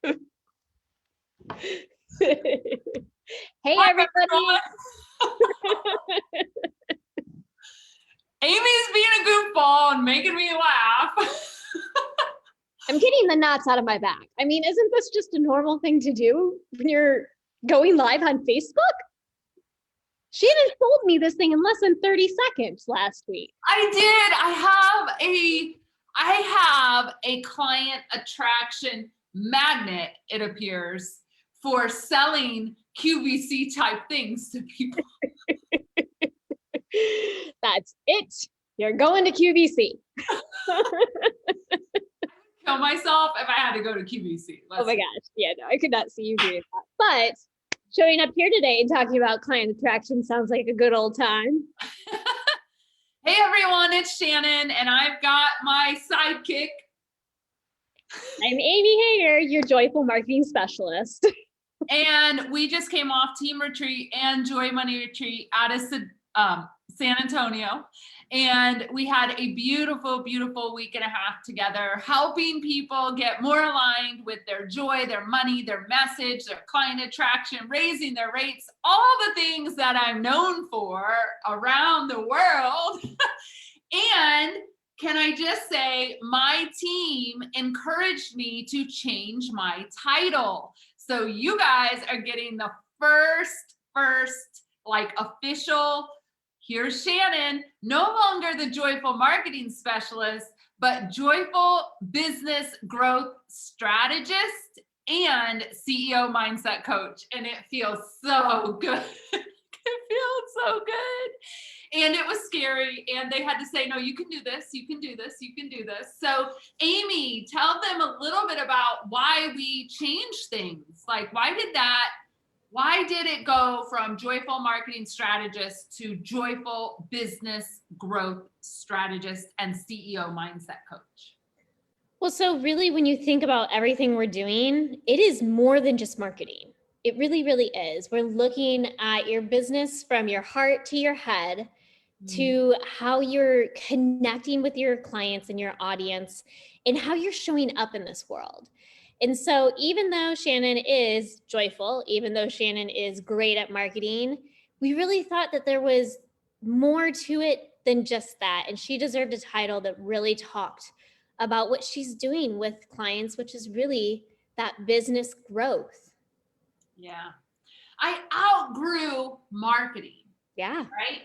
Hey, Hi, everybody. Amy's being a goofball and making me laugh. I'm getting the knots out of my back. I mean, isn't this just a normal thing to do when you're going live on Facebook? Shannon sold me this thing in less than 30 seconds last week. I did. I have a client attraction magnet, it appears, for selling QVC type things to people. That's it. You're going to QVC. Kill myself if I had to go to QVC. Oh my gosh. Yeah, no, I could not see you doing that. But showing up here today and talking about client attraction sounds like a good old time. Hey everyone, it's Shannon, and I've got my sidekick. I'm Amy Hager, your joyful marketing specialist. And we just came off Team Retreat and Joy Money Retreat out of San Antonio. And we had a beautiful, beautiful week and a half together, helping people get more aligned with their joy, their money, their message, their client attraction, raising their rates, all the things that I'm known for around the world. And can I just say, my team encouraged me to change my title. So you guys are getting the first like official, here's Shannon, no longer the joyful marketing specialist, but joyful business growth strategist and CEO mindset coach. And it feels so good. It feels so good. And it was scary. And they had to say, no, you can do this. You can do this. You can do this. So Amy, tell them a little bit about why we changed things. Like, why did it go from joyful marketing strategist to joyful business growth strategist and CEO mindset coach? Well, so really, when you think about everything we're doing, it is more than just marketing. It really, really is. We're looking at your business from your heart to your head to how you're connecting with your clients and your audience and how you're showing up in this world. And so even though Shannon is joyful, even though Shannon is great at marketing, we really thought that there was more to it than just that. And she deserved a title that really talked about what she's doing with clients, which is really that business growth. Yeah. I outgrew marketing. Yeah. Right?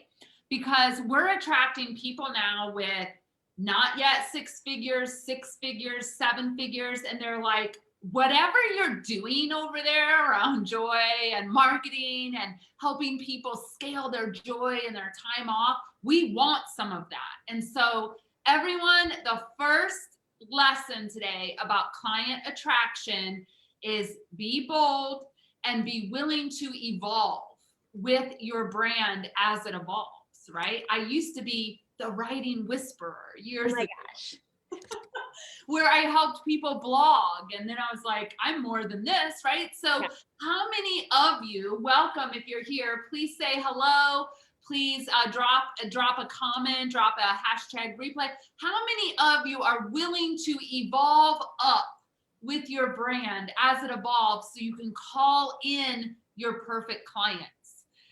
Because we're attracting people now with not yet 6 figures, 7 figures, and they're like, whatever you're doing over there around joy and marketing and helping people scale their joy and their time off, we want some of that. And so everyone, the first lesson today about client attraction is be bold and be willing to evolve with your brand as it evolves, right? I used to be the writing whisperer years ago, where I helped people blog. And then I was like, I'm more than this, right? So how many of you, welcome if you're here, please say hello. Please drop a comment, drop a hashtag replay. How many of you are willing to evolve up with your brand as it evolves so you can call in your perfect clients?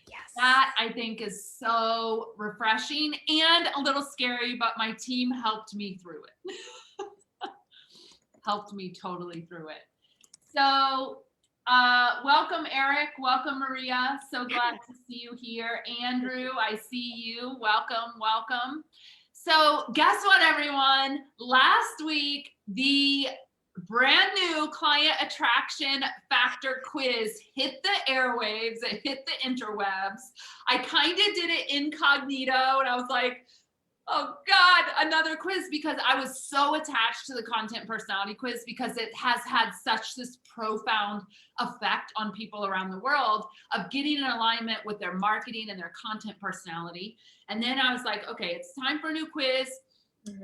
Yes. That I think is so refreshing and a little scary, but my team helped me through it. Helped me totally through it. So welcome, Eric. Welcome, Maria. So glad to see you here. Andrew, I see you. Welcome, welcome. So guess what, everyone? Last week, the brand new client attraction factor quiz hit the airwaves, it hit the interwebs. I kind of did it incognito and I was like, oh God, another quiz, because I was so attached to the content personality quiz because it has had such this profound effect on people around the world of getting in alignment with their marketing and their content personality. And then I was like, okay, it's time for a new quiz.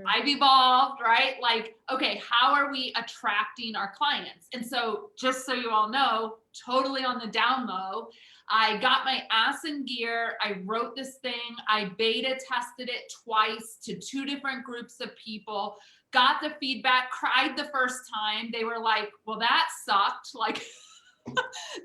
I've evolved, right? Like, okay, how are we attracting our clients? And so just so you all know, totally on the down low, I got my ass in gear. I wrote this thing. I beta tested it twice to 2 different groups of people, got the feedback, cried the first time. They were like, well, that sucked. Like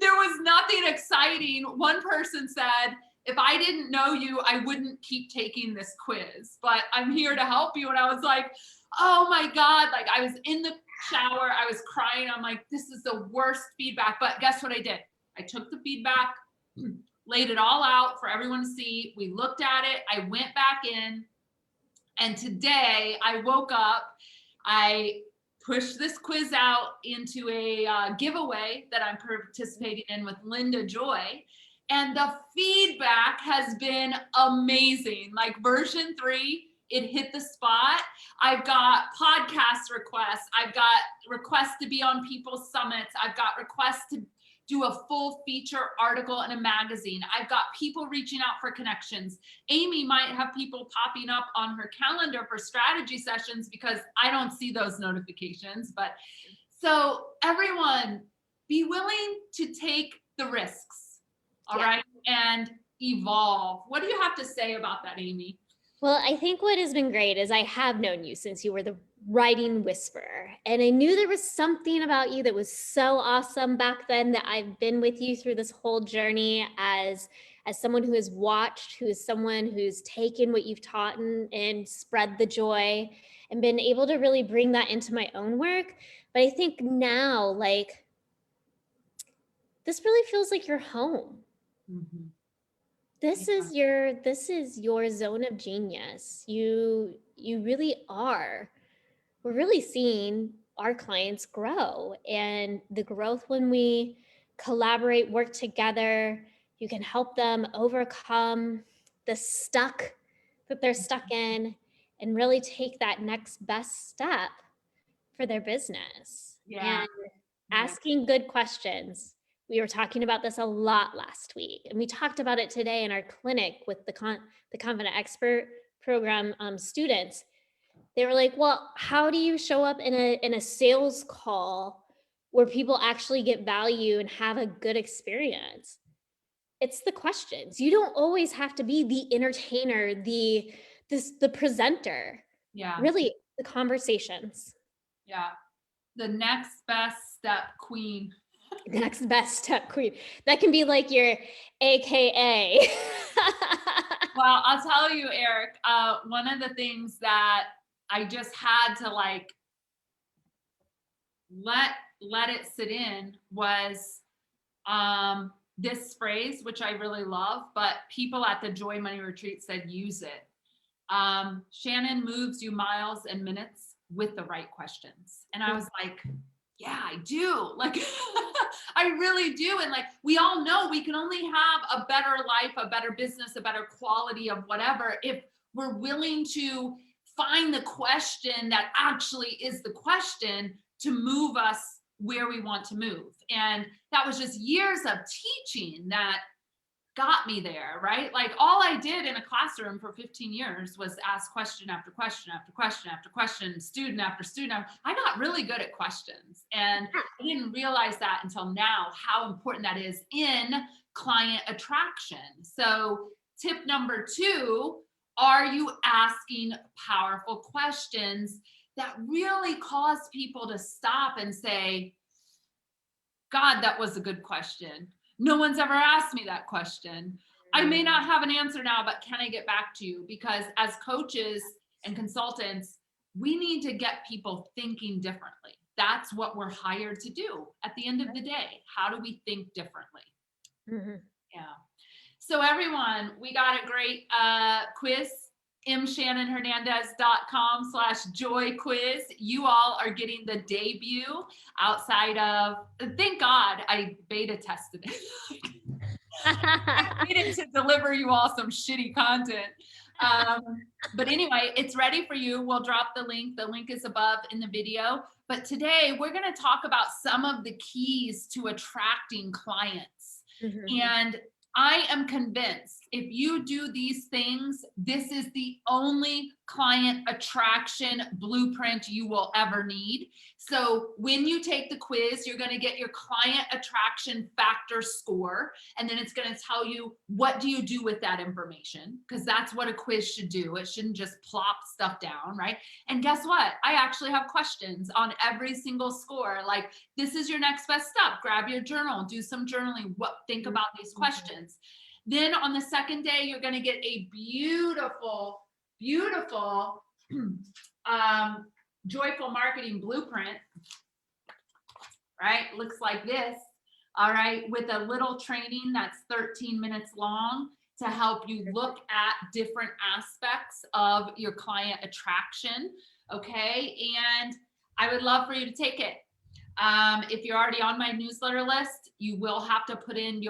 there was nothing exciting. One person said, if I didn't know you, I wouldn't keep taking this quiz, but I'm here to help you. And I was like, oh my God. Like I was in the shower, I was crying. I'm like, this is the worst feedback. But guess what I did? I took the feedback, laid it all out for everyone to see. We looked at it. I went back in. And today I woke up, I pushed this quiz out into a giveaway that I'm participating in with Linda Joy. And the feedback has been amazing. Like version 3, it hit the spot. I've got podcast requests. I've got requests to be on people's summits. I've got requests to do a full feature article in a magazine. I've got people reaching out for connections. Amy might have people popping up on her calendar for strategy sessions because I don't see those notifications. But so everyone, be willing to take the risks, all right, and evolve. What do you have to say about that, Amy? Well, I think what has been great is I have known you since you were the writing whisperer. And I knew there was something about you that was so awesome back then that I've been with you through this whole journey as someone who has watched, who is someone who's taken what you've taught and spread the joy and been able to really bring that into my own work. But I think now, like, this really feels like your home. Mm-hmm. This is your zone of genius. You really are. We're really seeing our clients grow, and the growth when we collaborate, work together, you can help them overcome the stuck that they're stuck in and really take that next best step for their business. Yeah. And asking good questions. We were talking about this a lot last week, and we talked about it today in our clinic with the Confident Expert program students. They were like, well, how do you show up in a sales call where people actually get value and have a good experience? It's the questions. You don't always have to be the entertainer, the presenter. Yeah. Really, the conversations. Yeah. The next best step queen. Next best step queen. That can be like your AKA. Well, I'll tell you, Eric, one of the things that I just had to like let it sit in was this phrase, which I really love, but people at the Joy Money Retreat said use it. Shannon moves you miles and minutes with the right questions. And I was like, yeah, I do. Like, I really do. And like, we all know we can only have a better life, a better business, a better quality of whatever, if we're willing to find the question that actually is the question to move us where we want to move. And that was just years of teaching that got me there, right? Like all I did in a classroom for 15 years was ask question after question after question after question, student after student. I got really good at questions, and I didn't realize that until now, how important that is in client attraction. So tip number 2, are you asking powerful questions that really cause people to stop and say, God, that was a good question. No one's ever asked me that question. I may not have an answer now, but can I get back to you? Because as coaches and consultants, we need to get people thinking differently. That's what we're hired to do at the end of the day. How do we think differently? Mm-hmm. Yeah. So everyone, we got a great quiz. mshannonhernandez.com/joy quiz. You all are getting the debut outside of, thank God I beta tested it. I needed to deliver you all some shitty content. But anyway, it's ready for you. We'll drop the link. The link is above in the video. But today we're going to talk about some of the keys to attracting clients. Mm-hmm. And I am convinced if you do these things, this is the only client attraction blueprint you will ever need. So when you take the quiz, you're going to get your client attraction factor score, and then it's going to tell you what do you do with that information, because that's what a quiz should do. It shouldn't just plop stuff down, right? And guess what? I actually have questions on every single score. Like, this is your next best step. Grab your journal, do some journaling. Think about these questions. Then on the second day, you're going to get a beautiful, beautiful joyful marketing blueprint, right? Looks like this. All right. With a little training that's 13 minutes long to help you look at different aspects of your client attraction. Okay. And I would love for you to take it. If you're already on my newsletter list, you will have to put in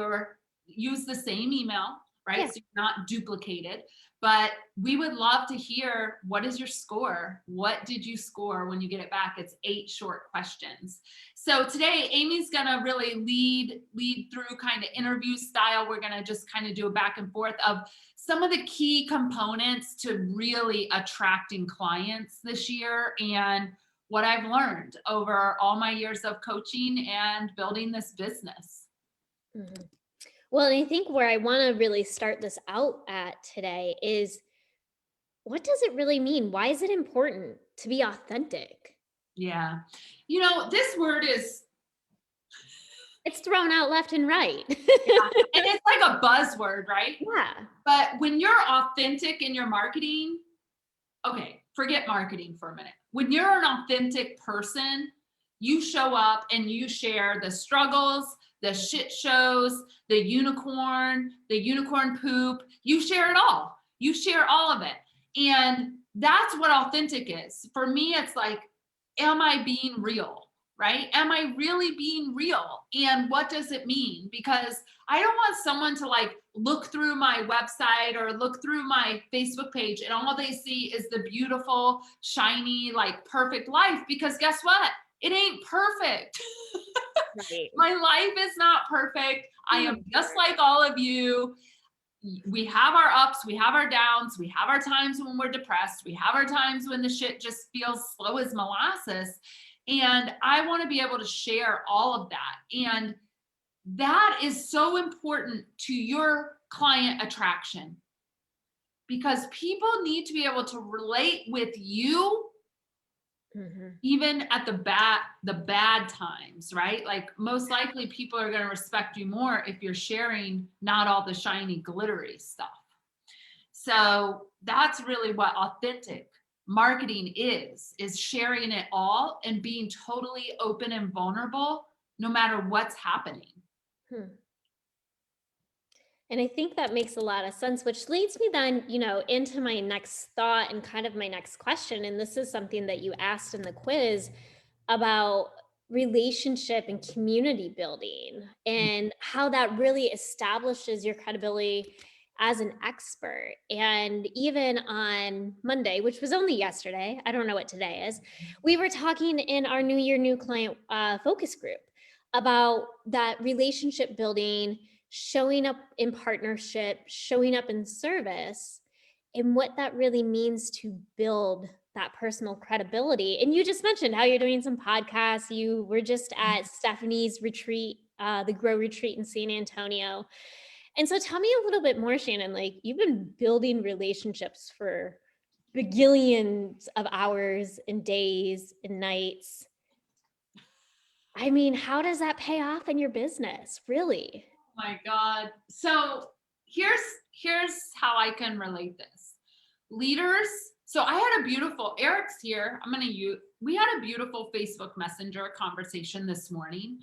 use the same email, right? Yeah. So you're not duplicated, but we would love to hear, what is your score? What did you score when you get it back? It's 8 short questions. So today, Amy's gonna really lead through kind of interview style. We're gonna just kind of do a back and forth of some of the key components to really attracting clients this year, and what I've learned over all my years of coaching and building this business. Mhm. Well, and I think where I want to really start this out at today is, what does it really mean? Why is it important to be authentic? Yeah. This word is, It's thrown out left and right. yeah, and it's like a buzzword, right? Yeah. But when you're authentic in your marketing, okay, forget marketing for a minute. When you're an authentic person, you show up and you share the struggles, the shit shows, the unicorn poop. You share it all. You share all of it. And that's what authentic is. For me, it's like, am I being real? Right? Am I really being real? And what does it mean? Because I don't want someone to like look through my website or look through my Facebook page and all they see is the beautiful, shiny, like perfect life. Because guess what? It ain't perfect. Right. My life is not perfect. I am just like all of you. We have our ups, we have our downs, we have our times when we're depressed, we have our times when the shit just feels slow as molasses. And I want to be able to share all of that. And that is so important to your client attraction, because people need to be able to relate with you even at the bad times, right? Like, most likely people are going to respect you more if you're sharing not all the shiny glittery stuff. So that's really what authentic marketing is sharing it all and being totally open and vulnerable no matter what's happening. And I think that makes a lot of sense, which leads me then, into my next thought and kind of my next question. And this is something that you asked in the quiz about relationship and community building and how that really establishes your credibility as an expert. And even on Monday, which was only yesterday, I don't know what today is, we were talking in our New Year, New Client focus group about that relationship building, showing up in partnership, showing up in service, and what that really means to build that personal credibility. And you just mentioned how you're doing some podcasts. You were just at Stephanie's retreat, the Grow Retreat in San Antonio. And so tell me a little bit more, Shannon, like, you've been building relationships for bagillions of hours and days and nights. I mean, how does that pay off in your business, really? My God. So here's how I can relate this. Leaders. So I had Eric's here. We had a beautiful Facebook Messenger conversation this morning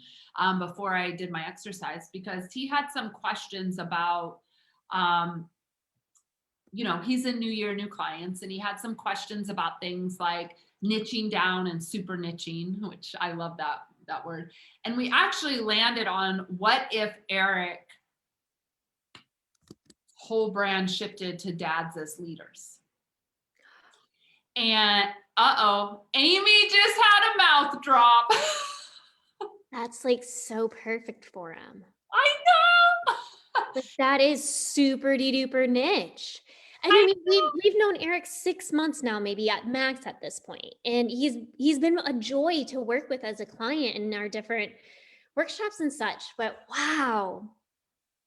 before I did my exercise, because he had some questions about, he's in New Year, New Clients, and he had some questions about things like niching down and super niching, which I love that word. And we actually landed on, what if Eric whole brand shifted to dads as leaders? And Amy just had a mouth drop. That's like so perfect for him. I know. But that is super duper niche. And I I mean, we've known Eric 6 months now, maybe at max at this point, and he's been a joy to work with as a client in our different workshops and such. But wow,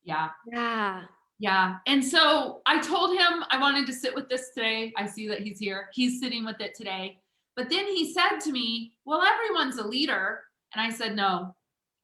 yeah. yeah, Yeah. And so I told him I wanted to sit with this today. I see that he's here. He's sitting with it today. But then he said to me, well, everyone's a leader. And I said, no,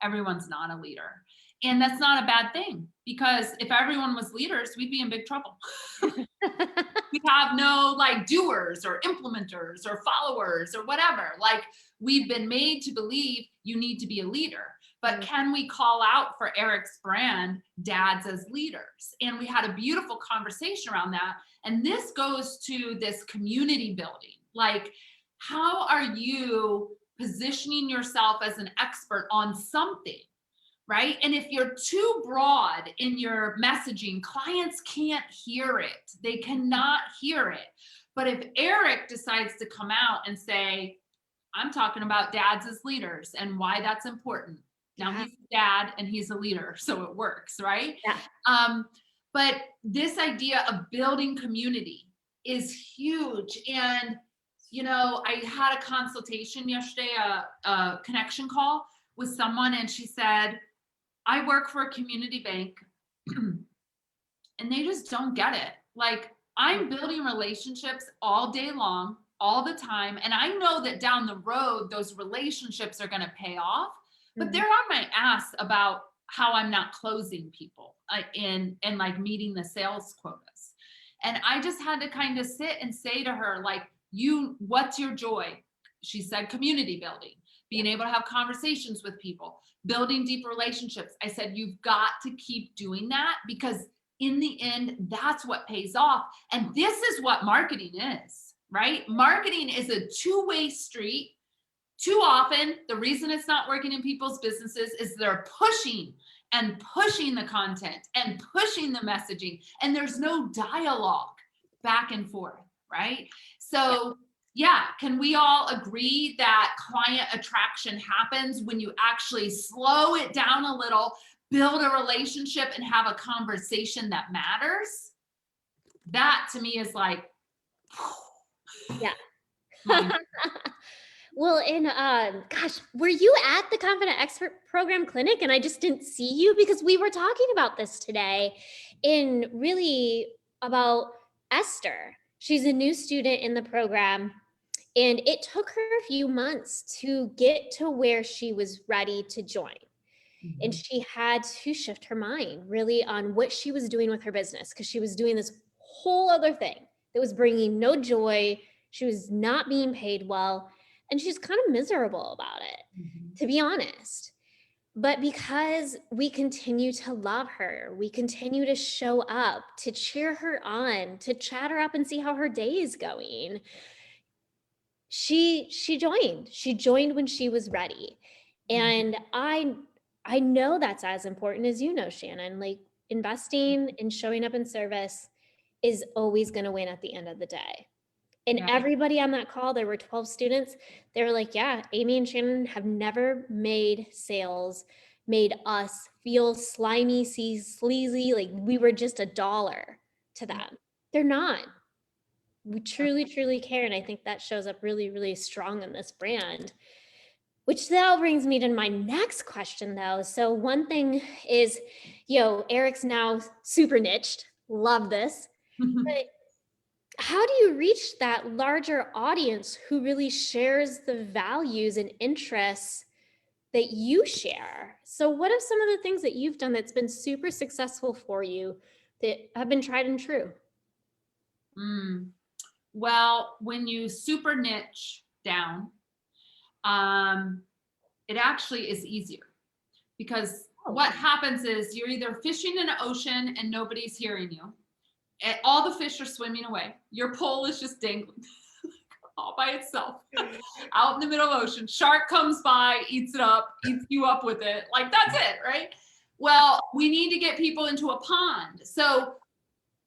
everyone's not a leader. And that's not a bad thing, because if everyone was leaders, we'd be in big trouble. We have no like doers or implementers or followers or whatever. Like, we've been made to believe you need to be a leader. But can we call out for Eric's brand, dads as leaders? And we had a beautiful conversation around that. And this goes to this community building. Like, how are you positioning yourself as an expert on something? Right? And if you're too broad in your messaging, clients can't hear it. They cannot hear it. But if Eric decides to come out and say, I'm talking about dads as leaders and why that's important. Now Yeah. he's a dad and he's a leader, so it works, right? Yeah. But this idea of building community is huge. And, I had a consultation yesterday, a connection call with someone, and she said, I work for a community bank and they just don't get it. Like, I'm building relationships all day long, all the time. And I know that down the road, those relationships are going to pay off, but they're on my ass about how I'm not closing people and like meeting the sales quotas. And I just had to kind of sit and say to her, like, what's your joy? She said, community building, being able to have conversations with people, building deep relationships. I said, you've got to keep doing that, because in the end, that's what pays off. And this is what marketing is, right? Marketing is a two-way street. Too often, the reason it's not working in people's businesses is they're pushing and pushing the content and pushing the messaging, and there's no dialogue back and forth, right? So yeah, can we all agree that client attraction happens when you actually slow it down a little, build a relationship, and have a conversation that matters? That to me is like, Yeah. mind- Well, and gosh, were you at the Confident Expert Program Clinic and I just didn't see you? Because we were talking about this today in really about Esther. She's a new student in the program, and it took her a few months to get to where she was ready to join. And she had to shift her mind really on what she was doing with her business, because she was doing this whole other thing that was bringing no joy. She was not being paid well, and she's kind of miserable about it, to be honest. But because we continue to love her, we continue to show up, to cheer her on, to chat her up and see how her day is going, she joined. She joined when she was ready. And I know that's as important as Shannon. Like, investing and showing up in service is always going to win at the end of the day. And Yeah. everybody on that call, there were 12 students. They were like, yeah, Amy and Shannon have never made sales, made us feel slimy, sleazy, like we were just a dollar to them. They're not. We truly, truly care. And I think that shows up really, really strong in this brand. Which now brings me to my next question, though. So one thing is, Eric's now super niched. Love this. But how do you reach that larger audience who really shares the values and interests that you share? So what are some of the things that you've done that's been super successful for you that have been tried and true? Well, when you super niche down, it actually is easier, because what happens is you're either fishing in an ocean and nobody's hearing you. And all the fish are swimming away. Your pole is just dangling all by itself out in the middle of the ocean. Shark comes by, eats it up, eats you up with it. Like, that's it, right? Well, we need to get people into a pond. So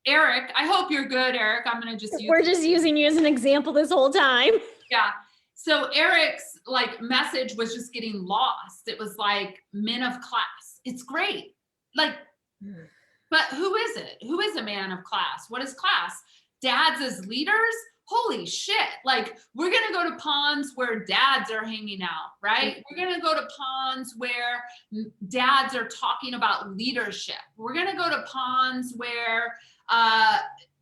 Eric, I hope you're good, Eric. I'm going to just use. We're just using you as an example this whole time. Yeah. So Eric's like message was just getting lost. It was like men of class. It's great. Like, But who is it? Who is a man of class? What is class? Dads as leaders? Holy shit. Like, we're going to go to ponds where dads are hanging out, right? We're going to go to ponds where dads are talking about leadership. We're going to go to ponds where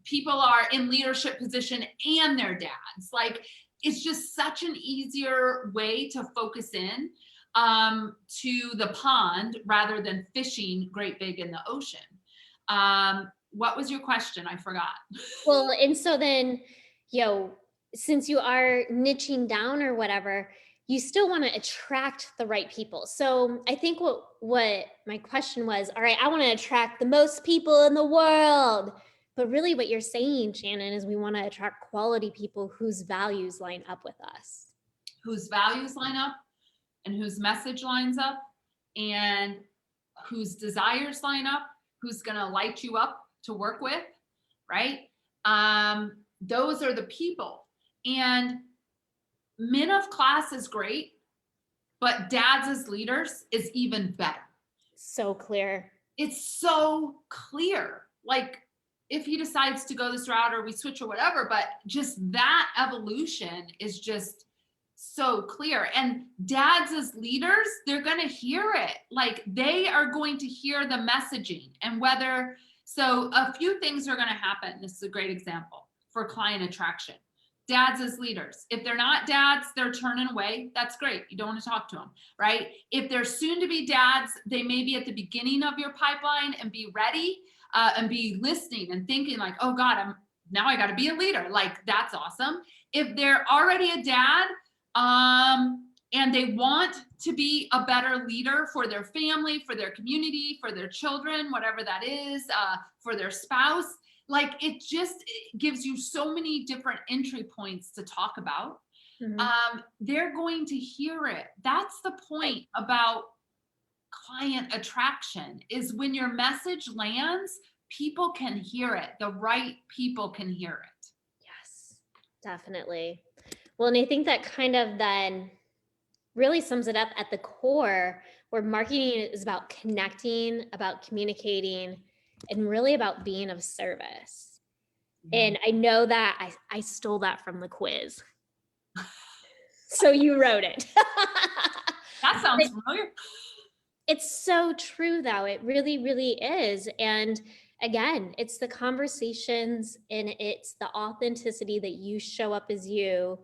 people are in leadership position and their dads. Like, it's just such an easier way to focus in to the pond rather than fishing great big in the ocean. What was your question? I forgot. Well, and so then, since you are niching down or whatever, you still want to attract the right people. So I think what my question was, all right, I want to attract the most people in the world. But really what you're saying, Shannon, is we want to attract quality people whose values line up with us. Whose values line up and whose message lines up and whose desires line up, who's going to light you up to work with, right? Those are the people. And men of class is great, but dads as leaders is even better. So clear. It's so clear. Like, if he decides to go this route or we switch or whatever, but just that evolution is just so clear. And dads as leaders, they're going to hear it. Like, they are going to hear the messaging. And whether, so a few things are going to happen. This is a great example for client attraction. Dads as leaders. If they're not dads, they're turning away. That's great. You don't want to talk to them, right? If they're soon to be dads, they may be at the beginning of your pipeline and be ready and be listening and thinking like, oh God, I got to be a leader. Like, that's awesome. If they're already a dad, and they want to be a better leader for their family, for their community, for their children, whatever that is, for their spouse, like, it gives you so many different entry points to talk about. Mm-hmm. They're going to hear it. That's the point about client attraction, is when your message lands, people can hear it. The right people can hear it. Yes, definitely. Well, and I think that kind of then really sums it up at the core, where marketing is about connecting, about communicating, and really about being of service. Yeah. And I know that I stole that from the quiz. So you wrote it. That sounds familiar. It's so true, though. It really, really is. And again, it's the conversations and it's the authenticity that you show up as you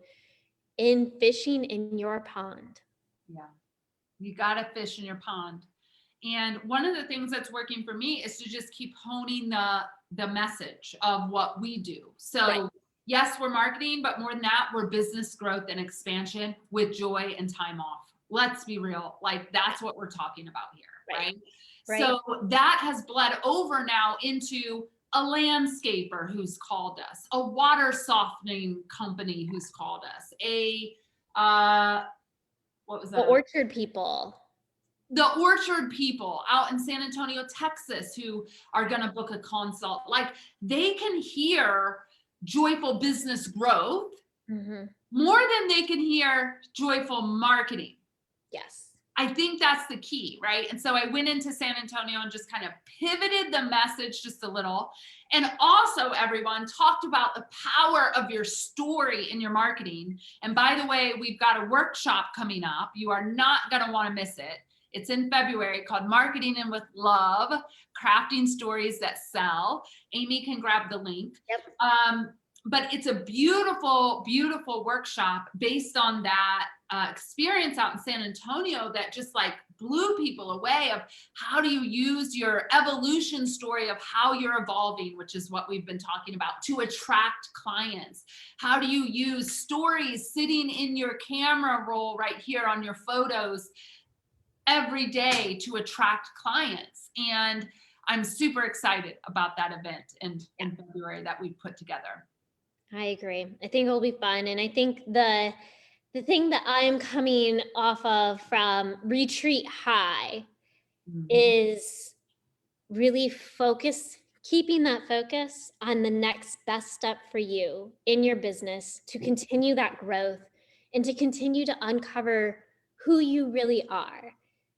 in fishing in your pond. Yeah, you got to fish in your pond. And one of the things that's working for me is to just keep honing the message of what we do. So right. Yes, we're marketing, but more than that, we're business growth and expansion with joy and time off. Let's be real. Like, that's what we're talking about here, right? So that has bled over now into a landscaper who's called us, a water softening company who's called us, what was that? The orchard people. The orchard people out in San Antonio, Texas, who are going to book a consult. Like, they can hear joyful business growth mm-hmm. more than they can hear joyful marketing. Yes. I think that's the key, right? And so I went into San Antonio and just kind of pivoted the message just a little. And also, everyone, talked about the power of your story in your marketing. And by the way, we've got a workshop coming up. You are not going to want to miss it. It's in February, called Marketing and with Love, Crafting Stories That Sell. Amy can grab the link. Yep. But it's a beautiful, beautiful workshop based on that experience out in San Antonio that just like blew people away, of how do you use your evolution story of how you're evolving, which is what we've been talking about, to attract clients. How do you use stories sitting in your camera roll right here on your photos every day to attract clients? And I'm super excited about that event in February that we put together. I agree. I think it'll be fun. And I think the thing that I'm coming off of from Retreat High mm-hmm. is really keeping that focus on the next best step for you in your business to continue that growth and to continue to uncover who you really are.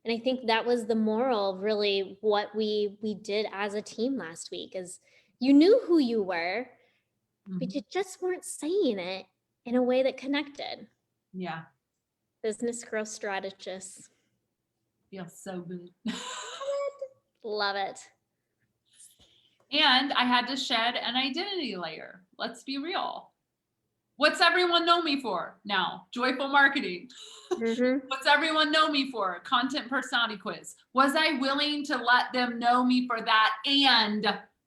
And I think that was the moral of really what we did as a team last week is you knew who you were, but Mhm. you just weren't saying it in a way that connected. Yeah, Business growth strategists. feels so good. Love it. And I had to shed an identity layer. Let's be real. What's everyone know me for now? Joyful marketing. Mhm. What's everyone know me for? Content personality quiz. Was I willing to let them know me for that and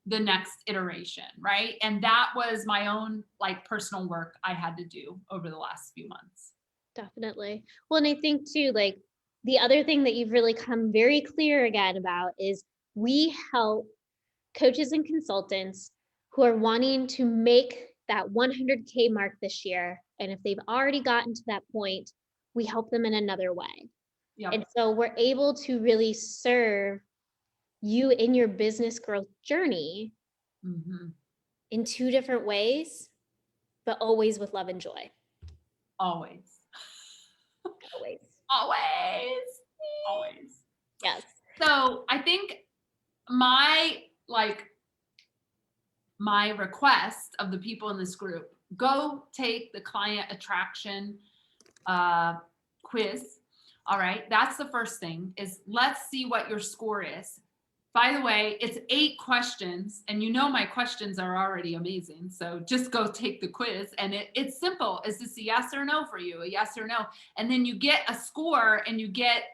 the next iteration, right? And that was my own like personal work I had to do over the last few months. Definitely. Well, and I think too, like the other thing that you've really come very clear again about is we help coaches and consultants who are wanting to make that 100K mark this year. And if they've already gotten to that point, we help them in another way. Yep. And so we're able to really serve you in your business growth journey Mhm. in two different ways, but always with love and joy. Always. Always. Always. Always. Yes. So I think my my request of the people in this group, go take the client attraction quiz. All right, that's the first thing is let's see what your score is. By the way, it's 8 questions and you know my questions are already amazing. So just go take the quiz and it's simple. Is this a yes or no for you? A yes or no? And then you get a score and you get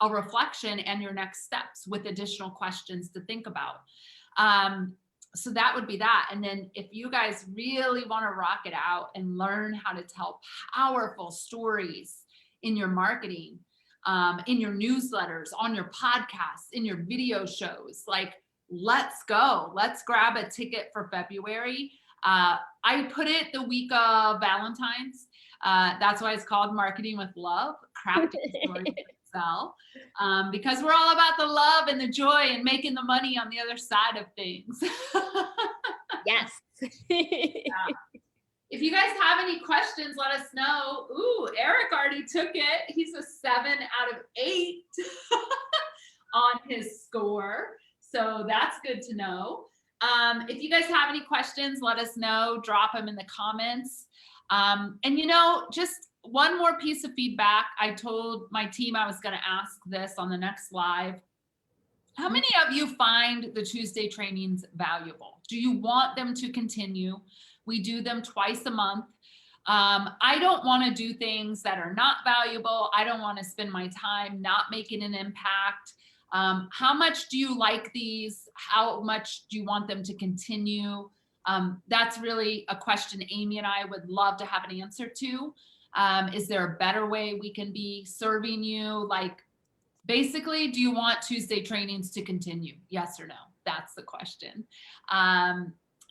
a reflection and your next steps with additional questions to think about. So that would be that. And then if you guys really want to rock it out and learn how to tell powerful stories in your marketing, in your newsletters, on your podcasts, in your video shows, like let's go. Let's grab a ticket for February. I put it the week of Valentine's. That's why it's called Marketing with Love, crafting stories that sell. Because we're all about the love and the joy and making the money on the other side of things. Yes. Yeah. If you guys have any questions, let us know. Ooh, Eric already took it. He's a 7 out of 8 on his score. So that's good to know. If you guys have any questions, let us know. Drop them in the comments. And you know, just one more piece of feedback. I told my team I was going to ask this on the next live. How many of you find the Tuesday trainings valuable? Do you want them to continue? We do them twice a month. I don't want to do things that are not valuable. I don't want to spend my time not making an impact. How much do you like these? How much do you want them to continue? That's really a question Amy and I would love to have an answer to. Is there a better way we can be serving you? Like, basically, do you want Tuesday trainings to continue? Yes or no? That's the question.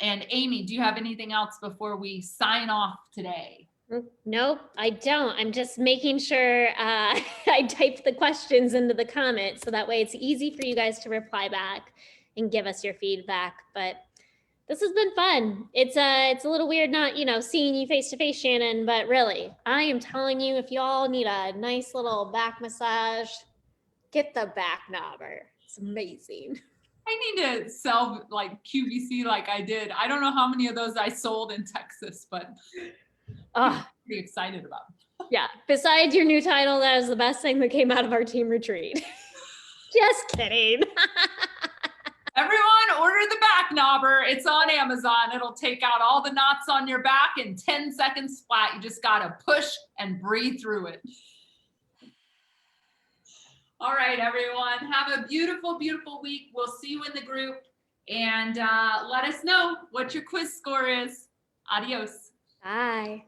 And Amy, do you have anything else before we sign off today? Nope, I don't. I'm just making sure I typed the questions into the comments so that way it's easy for you guys to reply back and give us your feedback. But this has been fun. It's a little weird not, seeing you face to face, Shannon, but really, I am telling you, if y'all need a nice little back massage, get the back knobber. It's amazing. I need to sell like QVC like I did. I don't know how many of those I sold in Texas, but I'm pretty excited about it. Yeah. Besides your new title, that is the best thing that came out of our team retreat. Just kidding. Everyone order the back knobber. It's on Amazon. It'll take out all the knots on your back in 10 seconds flat. You just got to push and breathe through it. All right, everyone. Have a beautiful, beautiful week. We'll see you in the group and let us know what your quiz score is. Adios. Bye.